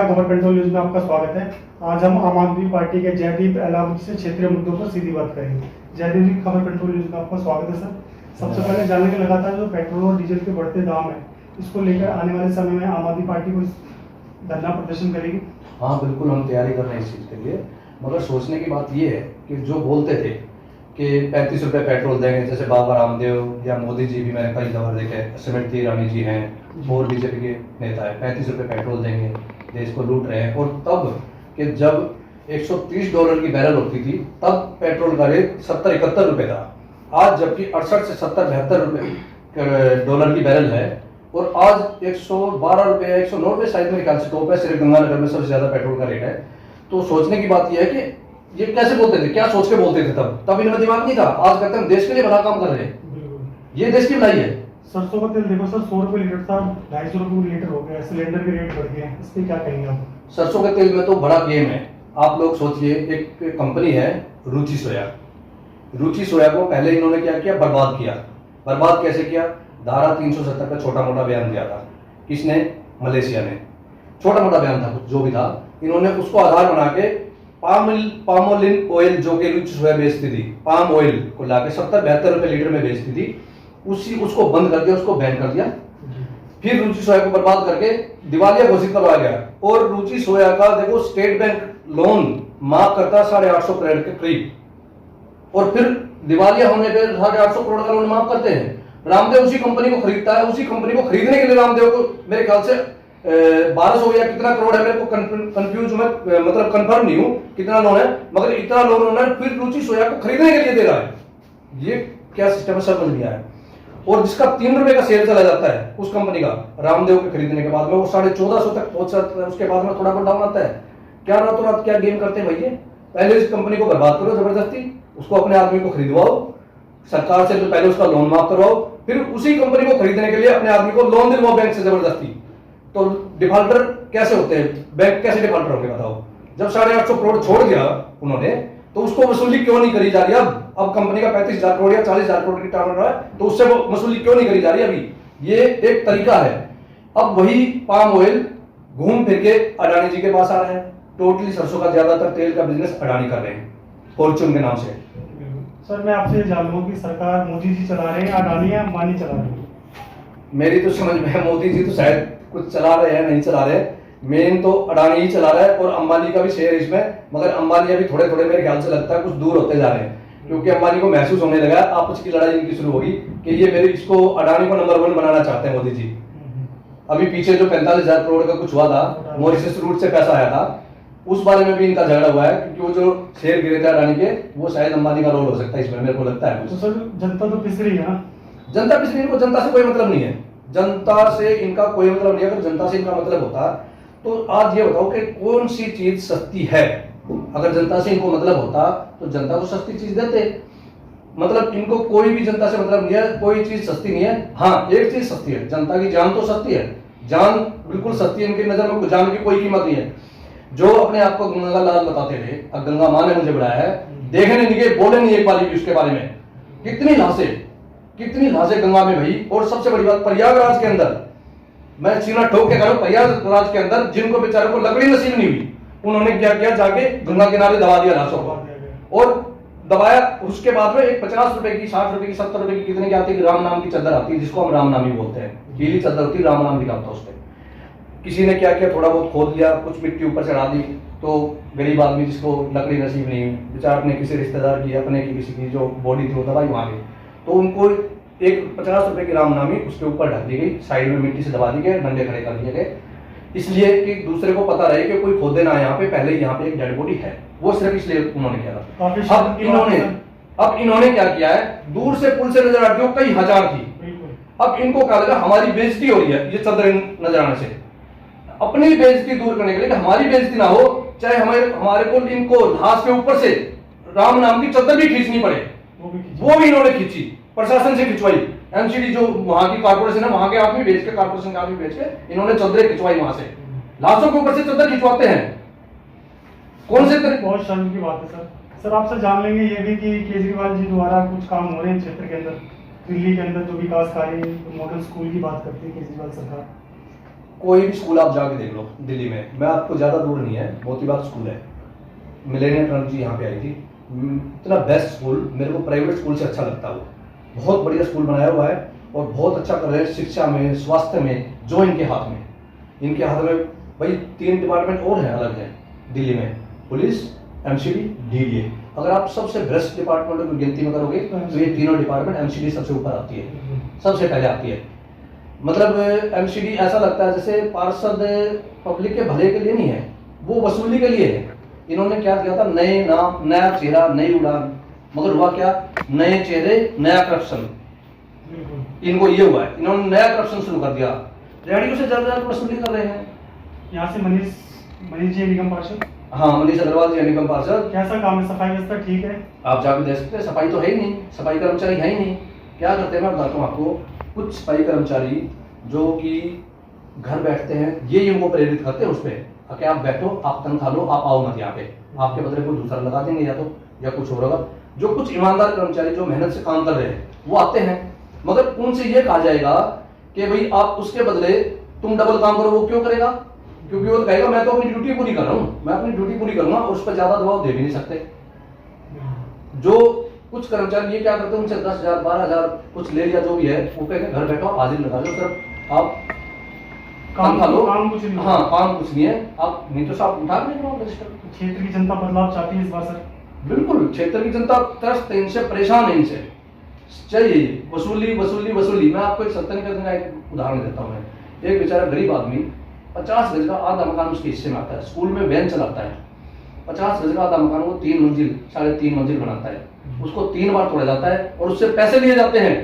नमस्कार, खबर control news में आपका स्वागत है। आज हम आम आदमी पार्टी के जयदीप अहलावत से क्षेत्रीय मुद्दों पर सीधी बात करेंगे। जयदीप जी, खबर कंट्रोल न्यूज में आपका स्वागत है सर। सबसे पहले जानने के लगातार जो पेट्रोल और डीजल के बढ़ते दाम है, इसको लेकर आने वाले समय में आम आदमी पार्टी को धरना प्रदर्शन करेगी। हाँ बिल्कुल, हम तैयारी कर रहे हैं इस चीज़ के लिए। मगर सोचने की बात ये है कि जो बोलते थे कि 35 रुपये पेट्रोल देंगे, जैसे बाबा रामदेव या मोदी जी भी मैंने कई दफा देखे, स्मृति ईरानी जी हैं और बीजेपी के नेता है, 35 रुपये पेट्रोल देंगे, देश को लूट रहे हैं। और तब कि जब $130 की बैरल होती थी तब पेट्रोल का रेट 70-71 रुपये था। आज जबकि 68 से 70-72 रुपये डॉलर की बैरल है और आज 112 रुपये 109 रुपये शायद मेरे ख्याल से टॉप है। सिर्फ गंगानगर में सबसे ज्यादा पेट्रोल का रेट है। तो सोचने की बात यह है कि ये कैसे बोलते थे, क्या सोच के बोलते थे तब इनमें दिमाग नहीं था। आज कहते हैं देश के लिए बड़ा काम कर रहे हैं, ये देश की भलाई है। सरसों का तेल देखो सर, 100 रुपये लीटर था, 250 रुपये लीटर हो गया, सिलेंडर के रेट बढ़ गए, इस पर क्या कहेंगे आप? सरसों के तेल में तो बड़ा गेम है। आप लोग सोचिए, एक कंपनी है रुचि सोया। रुचि सोया को पहले इन्होंने क्या किया, बर्बाद किया। बर्बाद कैसे किया? धारा 370 का छोटा मोटा बयान दिया था। किसने? मलेशिया ने। छोटा मोटा बयान था कुछ जो भी था, इन्होंने उसको आधार बना के पामोलिन ऑयल जो कि रुचि सोया बेचती थी, पाम ऑयल को लाके 70-72 रुपए लीटर में बेचती थी, उसको बंद कर दिया, उसको बैन कर दिया। फिर रुचि सोया को बर्बाद करके दिवालिया घोषित करवाया गया। और रुचि सोया का देखो, स्टेट बैंक लोन माफ करता है 850 करोड़ के करीब, और फिर दिवालिया होने पे 850 करोड़ का लोन माफ करते हैं। रामदेव उसी कंपनी को खरीदता है। उसी कंपनी को खरीदने के लिए रामदेव को मेरे ख्याल से 1200 या कितना करोड़ है, मेरे को कंफ्यूज हूं, मतलब कंफर्म नहीं हूं कितना लोन है, मगर इतना लोन उन्होंने फिर रुचि सोया को खरीदने के लिए दे रहा है। ये क्या सिस्टम है, समझ नहीं आया। और जिसका 3 रुपए का शेयर चला जाता है उस कंपनी का, रामदेव के खरीदने के बाद में वो 1450 तक पहुंच जाता है। उसके बाद में थोड़ा बहुत डाउन आता है। क्या रातों रात क्या गेम करते हैं भैया? पहले इस कंपनी को बर्बाद करो जबरदस्ती, उसको अपने आदमी को खरीदवाओ, सरकार से तो पहले उसका लोन माफ करवाओ, फिर उसी कंपनी को खरीदने के लिए अपने आदमी को लोन दिलवाओ बैंक से जबरदस्ती। तो डिफॉल्टर कैसे होते हैं? बैंक कैसे डिफॉल्टर होंगे बताओ? जब 850 करोड़ छोड़ दिया उन्होंने, तो उसको वसूली क्यों नहीं करी जा रही? अब कंपनी का 35,000 करोड़ या 40,000 करोड़ की टर्नओवर है, तो उससे वो वसूली क्यों नहीं करी जा रही? अभी ये एक तरीका है। अब वही पाम ऑयल घूम फिर के अडानी जी के पास आ रहा है। टोटली सरसों का ज्यादातर तेल का बिजनेस अडानी कर रहे हैं, फॉर्चून के नाम से। सर, मैं आपसे जान लूं कि सरकार मोदी जी चला रहे हैं, अडानी या अंबानी चला रहे हैं? मेरी तो समझ में मोदी जी तो शायद कुछ चला रहे हैं, नहीं चला रहे। मेन तो अडानी ही चला रहा है और अंबानी का भी शेयर इसमें, मगर अंबानी अभी थोड़े थोड़े मेरे ख्याल से लगता है कुछ दूर होते जा रहे हैं, क्योंकि अंबानी को महसूस होने लगा आपस की लड़ाई इनकी शुरू होगी कि ये मेरे इसको अडानी को नंबर 1 बनाना चाहते हैं मोदी जी। अभी पीछे जो 45,000 करोड़ का कुछ हुआ था, मॉरिशस रूट से पैसा आया था, उस बारे में भी इनका झगड़ा हुआ है, क्योंकि वो जो शेयर गिरे थे अडानी के, वो शायद अंबानी का रोल हो सकता है इसमें, मेरे को लगता है। तो सर, जनता तो पिस रही है ना? जनता पिस रही है, इनको जनता से कोई मतलब नहीं है। जनता से इनका कोई मतलब नहीं है। अगर जनता से इनका मतलब होता तो आज ये बताओ कि कौन सी चीज सस्ती है? अगर जनता से इनको मतलब होता तो जनता को सस्ती चीज देते। मतलब इनको कोई भी जनता से मतलब नहीं है, कोई चीज सस्ती नहीं है। हाँ, एक चीज सस्ती है, जनता की जान तो सस्ती है, जान बिल्कुल सस्ती है इनकी नजर में। जान की कोई कीमत नहीं है। जो अपने आप को गंगा लाल बताते थे, अब गंगा माँ ने मुझे बुलाया है, देखने नहीं गए, बोले नहीं एक बार भी उसके बारे में। कितनी लाशें गंगा में भाई। और सबसे बड़ी बात, प्रयागराज के अंदर, मैं सीना ठोक के कह रहा हूं, प्रयागराज के अंदर जिनको बेचारों को लकड़ी नसीब नहीं हुई, उन्होंने क्या किया, जाके गंगा किनारे दबा दिया लाशों को। और दबाया, उसके बाद में एक 50 रुपए की, 60 रुपए की, 70 रुपए की, कितने की आती है, राम नाम की चादर आती है, जिसको हम राम नामी बोलते हैं, गीली चादर होती है, राम नाम लिखा होता है उस पर। किसी ने क्या किया, थोड़ा बहुत खोद लिया, कुछ मिट्टी ऊपर चढ़ा दी, तो गरीब आदमी जिसको लकड़ी नसीब नहीं हुई, बेचारा अपने किसी रिश्तेदार की, अपने की किसी की जो बॉडी थी वो दबाई वहां पे, तो उनको एक 50 रुपए की रामनामी उसके ऊपर ढक दी गई, साइड में मिट्टी से दबा दी गई, डंडे खड़े कर दिए गए, इसलिए कि दूसरे को पता रहे कि कोई खोदे ना, यहाँ पे पहले यहाँ पे एक डेड बॉडी है। वो सिर्फ इसलिए उन्होंने किया था। अब इन्होंने क्या किया है, दूर से पुल से नजर आती हो कई हजार थी, अब इनको क्या लगा हमारी बेइज्जती हो रही है ये चादर नजर आने से। अपनी बेइज्जती दूर करने के लिए, हमारी बेइज्जती ना हो, चाहे हमारे को इनको लाश के ऊपर से राम नाम की चादर भी खींचनी पड़े, वो भी इन्होंने खींची, प्रशासन से खिंचवाई। एमसीडी जो वहां की कॉर्पोरेशन है, वहां के आदमी भेज के, कॉर्पोरेशन के आदमी भेज के इन्होंने चादरें खिंचवाई वहां से। लाशों के ऊपर से चादर खिंचवाते हैं, कौन से तरह? बहुत शर्म की बात है सर। सर, आपसे जान लेंगे ये भी कि केजरीवाल जी द्वारा कुछ काम हो रहे हैं क्षेत्र के अंदर, दिल्ली के अंदर जो विकास कार्य, मॉडल स्कूल की बात करती है केजरीवाल सरकार। कोई भी स्कूल आप जाके देख लो दिल्ली में, मैं आपको ज़्यादा दूर नहीं है, मोती बाग स्कूल है, मिलेनियम टर्म जी यहाँ पे आई थी, इतना बेस्ट स्कूल, मेरे को प्राइवेट स्कूल से अच्छा लगता है वो, बहुत बढ़िया स्कूल बनाया हुआ है और बहुत अच्छा कर रहे हैं शिक्षा में, स्वास्थ्य में, जो इनके हाथ में, इनके हाथ में भाई 3 डिपार्टमेंट और हैं अलग हैं दिल्ली में, पुलिस, एमसीडी, डीडीए। अगर आप सबसे बेस्ट डिपार्टमेंटों की गिनती में करोगे तो ये तीनों डिपार्टमेंट, एमसीडी सबसे ऊपर आती है, सबसे पहले आती है। मतलब एमसीडी ऐसा लगता है जैसे पार्षद पब्लिक के भले के लिए नहीं है, वो वसूली के लिए है। इन्होंने क्या किया था, नए नाम, नया चेहरा, नई उड़ान, मगर हुआ क्या, नए चेहरे, नया करप्शन, इनको ये हुआ है, इन्होंने नया करप्शन शुरू कर दिया, रेडियो से ज्यादा वसूली कर रहे हैं। यहाँ से मनीष जी निगम पार्षद, हाँ, मनीष अग्रवाल जी निगम पार्षद, कैसा काम है, सफाई व्यवस्था ठीक है? आप जाकर देख सकते हैं, सफाई तो है ही नहीं, सफाई कर्मचारी है ही नहीं। क्या करते हैं मैं बताता हूँ आपको, कुछ सफाई कर्मचारी जो कि घर बैठते हैं, ये इनको प्रेरित करते हैं उस पर कि आप बैठो, आप तनख्वाह लो, आप आओ मत यहाँ पे, आपके बदले को दूसरा लगा देंगे या कुछ और होगा। जो कुछ ईमानदार कर्मचारी जो मेहनत से काम कर रहे हैं वो आते हैं, मगर उनसे ये कहा जाएगा कि भाई आप उसके बदले तुम डबल काम करो। वो क्यों करेगा? क्योंकि वो कहेगा मैं तो अपनी ड्यूटी पूरी कर रहा हूँ, मैं अपनी ड्यूटी पूरी करूंगा, और उस पर ज्यादा दबाव दे भी नहीं सकते। जो कुछ कर्मचारी ये क्या करते हैं, उनसे 10,000 12,000 कुछ ले लिया जो भी है, वो कहते हैं घर बैठो, आप हाजिर लगा लो, सिर्फ आप काम खा लो, काम कुछ नहीं, हाँ काम कुछ नहीं है, आप नहीं तो साहब उठा नहीं करो रजिस्टर। क्षेत्र की जनता बदलाव चाहती है इस बार सर? बिल्कुल, क्षेत्र की जनता त्रस्त है इनसे, परेशान है इनसे, चाहिए वसूली वसूली वसूली। मैं आपको एक सत्य का एक उदाहरण देता हूँ। मैं एक बेचारा गरीब आदमी 50 गज का आधा मकान उसके हिस्से में आता है, स्कूल में वैन चलाता है, 50 गज का आधा मकान वो 3 मंजिल 3.5 मंजिल बनाता है, उसको 3 बार तोड़ा जाता है और उससे पैसे लिए जाते हैं,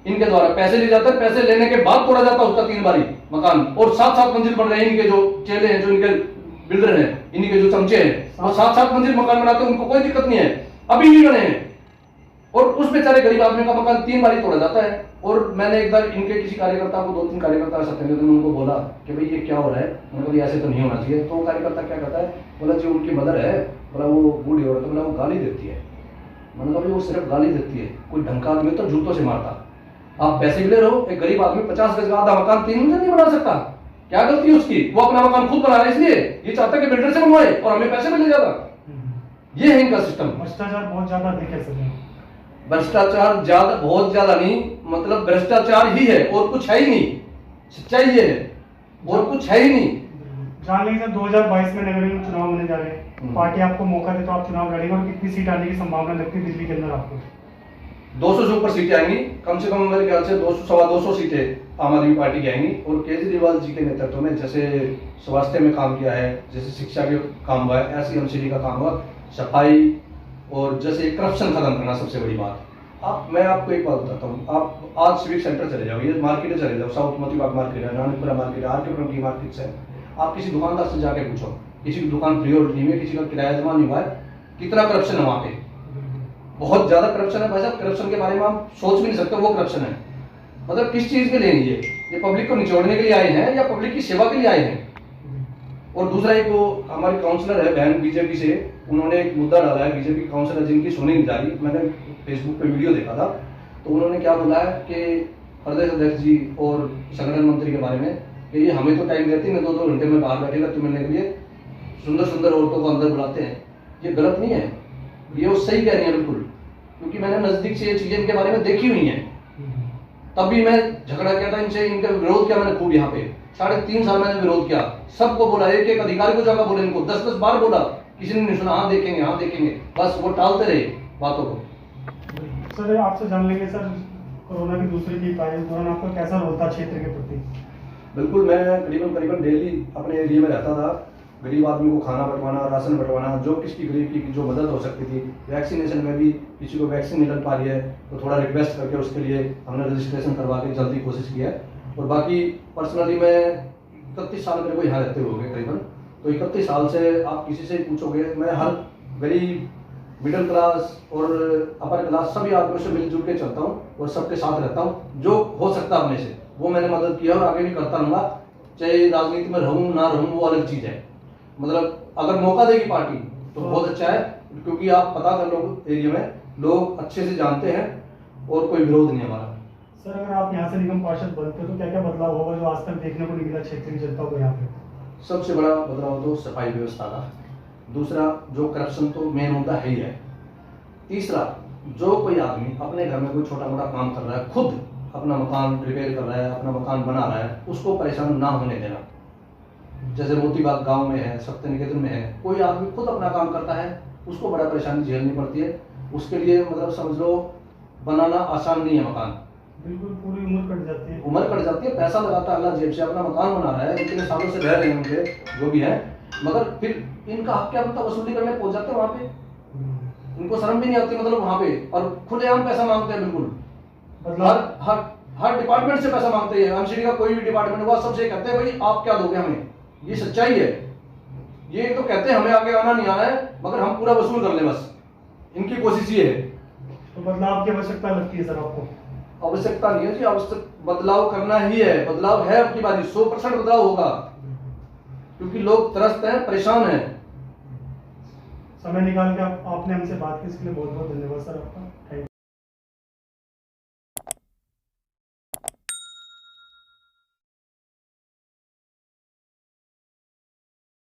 इनके द्वारा पैसे लिए जाते हैं, पैसे लेने के बाद तोड़ा जाता है उसका 3 बारी मकान, और 7-7 मंजिल बन रहे हैं इनके जो चेले हैं, जो इनके बिल्डर हैं, इनके जो चमचे हैं, वो 7-7 मंजिल मकान बनाते हैं, उनको कोई दिक्कत नहीं है, अभी भी बने हैं, और उस बेचारे गरीब आदमी का मकान 3 बारी तोड़ा जाता है। और मैंने एक बार इनके किसी कार्यकर्ता को, 2-3 कार्यकर्ता सत्यनिकेतन में उनको बोला कि भाई ये क्या हो रहा है, उनको ये ऐसे तो नहीं होना चाहिए। तो वो कार्यकर्ता क्या कहता है, बोला जी उनकी मदर है, बोला वो बूढ़ी औरत है, बोला वो गाली देती है। मैंने कहा भाई वो सिर्फ गाली देती है, कोई ढंग का आदमी तो जूतों से मारता। आप पैसे भी ले रहे हो, एक गरीब आदमी 50 गज का आधा मकान 3 मंजिल नहीं बना सकता, क्या गलती है उसकी? वो अपना मकान खुद बना रहा है, इसलिए ये चाहता है कि बिल्डर से बनवाए और हमें पैसे मिल जाएगा। ये है इनका सिस्टम। भ्रष्टाचार बहुत ज्यादा अधिक है सर। भ्रष्टाचार ज्यादा, बहुत ज्यादा नहीं, मतलब भ्रष्टाचार ही है और कुछ है ही नहीं, सच्चाई ये है, और कुछ है ही नहीं। जान लेंगे सर 2022 में नगर निगम चुनाव होने जा रहे हैं, पार्टी आपको मौका दे तो आप चुनाव लड़ेंगे, और कितनी सीट आने की संभावना लगती है दिल्ली के अंदर आपको? 200 से ऊपर सीटें आएंगी, कम से कम मेरे ख्याल से 200-225 सीटें आम आदमी पार्टी की आएंगी। और केजरीवाल जी के नेतृत्व में जैसे स्वास्थ्य में काम किया है, जैसे शिक्षा के काम हुआ है, ऐसे एमसीडी का काम हुआ, सफाई, और जैसे करप्शन खत्म करना सबसे बड़ी बात। मैं आपको एक बात बताता हूँ, आप आज सिविक सेंटर चले जाओ, ये मार्केट चले जाओ, साउथ मोती बाग मार्केट है, रानीपुरा मार्केट है, आरके पुरम की मार्केट है, आप किसी दुकानदार से जाके पूछो, किसी की दुकान फ्री होल्ड नहीं है, किसी का किराया जमा नहीं हुआ है, कितना करप्शन है वहाँ पे, बहुत ज्यादा करप्शन है भाई साहब। करप्शन के बारे में आप सोच भी नहीं सकते, वो करप्शन है। मतलब किस चीज के लिए नहीं, ये पब्लिक को निचोड़ने के लिए आए हैं या पब्लिक की सेवा के लिए आए हैं? और दूसरा एक वो हमारी काउंसलर है बहन बीजेपी से, उन्होंने एक मुद्दा डाला है, बीजेपी काउंसलर जिनकी सुनी नहीं जा रही, मैंने फेसबुक पे वीडियो देखा था, तो उन्होंने क्या बोला है कि प्रदेश अध्यक्ष जी और संगठन मंत्री के बारे में कि ये हमें तो टाइम देते हैं, 2-2 घंटे में बाहर बैठेगा तो मिलने के लिए, सुंदर सुंदर औरतों को अंदर बुलाते हैं। ये गलत नहीं है, ये वो सही कह रही है बिल्कुल, क्योंकि मैंने नजदीक से ये चीजें इनके बारे में देखी हुई हैं। तब भी मैं झगड़ा किया था इनसे, इनका विरोध किया मैंने खूब, यहाँ पे 3.5 साल मैंने विरोध किया, सबको बोला, एक अधिकारी को जाकर बोले, इनको 10-10 बार बोला, किसी ने नहीं सुना। हाँ देखेंगे, बस वो टालते रहे बातों को। सर आपसे जान लेंगे सर, कोरोना की दूसरी की तारीख दौरान आपका कैसा रोल था क्षेत्र के प्रति? बिल्कुल, मैं करीबन डेली अपने एरिया में रहता था, गरीब आदमी को खाना बंटवाना, राशन बंटवाना, जो किसकी गरीब की जो मदद हो सकती थी। वैक्सीनेशन में भी किसी को वैक्सीन मिल पा रही है तो थोड़ा रिक्वेस्ट करके उसके लिए हमने रजिस्ट्रेशन करवा के जल्दी कोशिश की है। और बाकी पर्सनली मैं 31 साल मेरे को यहाँ रहते हुए करीबन, तो 31 साल से आप किसी से पूछोगे, मैं हर गरीब, मिडिल क्लास और अपर क्लास सभी आदमियों से मिलजुल के चलता हूँ और सबके साथ रहता हूँ। जो हो सकता अपने से वो मैंने मदद किया और आगे भी करता रहूँगा, चाहे राजनीति में रहूँ ना रहूँ वो अलग चीज़ है। मतलब अगर मौका देगी पार्टी तो बहुत अच्छा है, क्योंकि आप पता कर लो एरिया में लोग अच्छे से जानते हैं और कोई विरोध नहीं हमारा। सर अगर आप यहाँ से निगम पार्षद बनते तो क्या क्या बदलाव होगा जो आज तक देखने को नहीं मिला क्षेत्र की जनता को यहाँ पे? सबसे बड़ा बदलाव तो सफाई व्यवस्था का, दूसरा जो करप्शन तो मेन मुद्दा है ही है, तीसरा जो कोई आदमी अपने घर में कोई छोटा मोटा काम कर रहा है, खुद अपना मकान रिपेयर कर रहा है, अपना मकान बना रहा है, उसको परेशान ना होने देना। जैसे मोतीबाग गांव में है, सत्य निकेतन में है, कोई आदमी खुद अपना काम करता है, उसको बड़ा परेशानी झेलनी पड़ती है। उसके लिए मतलब समझ लो बनाना आसान नहीं है मकान, बिल्कुल पूरी उम्र कट जाती है। उम्र कट जाती है, पैसा लगाता है अल्लाह जेब से, अपना मकान बना रहा है, इतने सालों से रह रहे हैं उनके जो भी है, मगर फिर इनका हक क्या बनता वसूली करने पहुंच जाते हैं वहां पे, इनको शर्म भी नहीं आती मतलब वहां पे, और खुलेआम पैसा मांगते हैं बिल्कुल। बदलाव हर डिपार्टमेंट से पैसा मांगते हैं, एमसीडी का कोई भी डिपार्टमेंट हुआ सबसे कहते हैं भाई आप क्या दोगे हमें, ये सच्चाई है। ये तो कहते हैं हमें आगे आना नहीं आना है, मगर हम पूरा वसूल कर ले बस, इनकी कोशिश ये है। तो बदलाव की आवश्यकता लगती है सर आपको? आवश्यकता नहीं है जी, आवश्यक बदलाव करना ही है, बदलाव है अब की बारी 100% बदलाव होगा, क्योंकि लोग त्रस्त हैं, परेशान हैं। समय निकाल के आपने हमसे बात की, इसके लिए बहुत बहुत धन्यवाद सर आपका। Thank you.